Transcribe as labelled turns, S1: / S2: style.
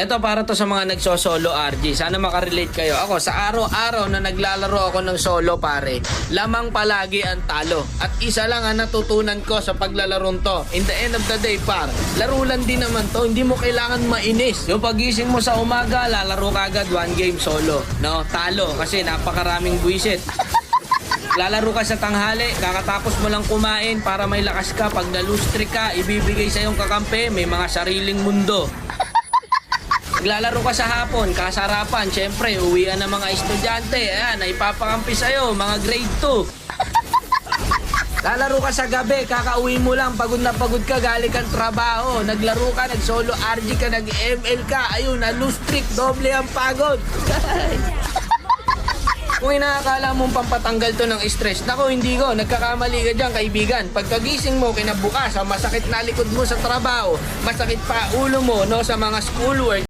S1: Ito para to sa mga nagsosolo RG. Sana makarelate kayo. Ako sa araw-araw na naglalaro ako ng solo pare, lamang palagi ang talo. At isa lang ang natutunan ko sa paglalarong to. In the end of the day par, laro lang din naman to. Hindi mo kailangan mainis. Yung pagising mo sa umaga, lalaro ka agad one game solo. No, talo kasi napakaraming buwisit. Lalaro ka sa tanghali, kakatapos mo lang kumain para may lakas ka. Pag na-lose streak ka, ibibigay sa iyong kakampi, may mga sariling mundo. Naglalaro ka sa hapon, kasarapan, syempre, uwian ng mga estudyante, ayan, ipapakampi sa'yo, mga grade 2. Lalaro ka sa gabi, kakauwi mo lang, pagod na pagod ka, galing kang trabaho, naglaro ka, nag-solo RG ka, nag-ML ka, ayun, na-lose streak, doble ang pagod. Kung inaakala mong pampatanggal to ng stress, nako hindi ko, nagkakamali ka dyan kaibigan. Pagkagising mo, kinabukas, masakit na likod mo sa trabaho, masakit pa ulo mo no, sa mga schoolwork,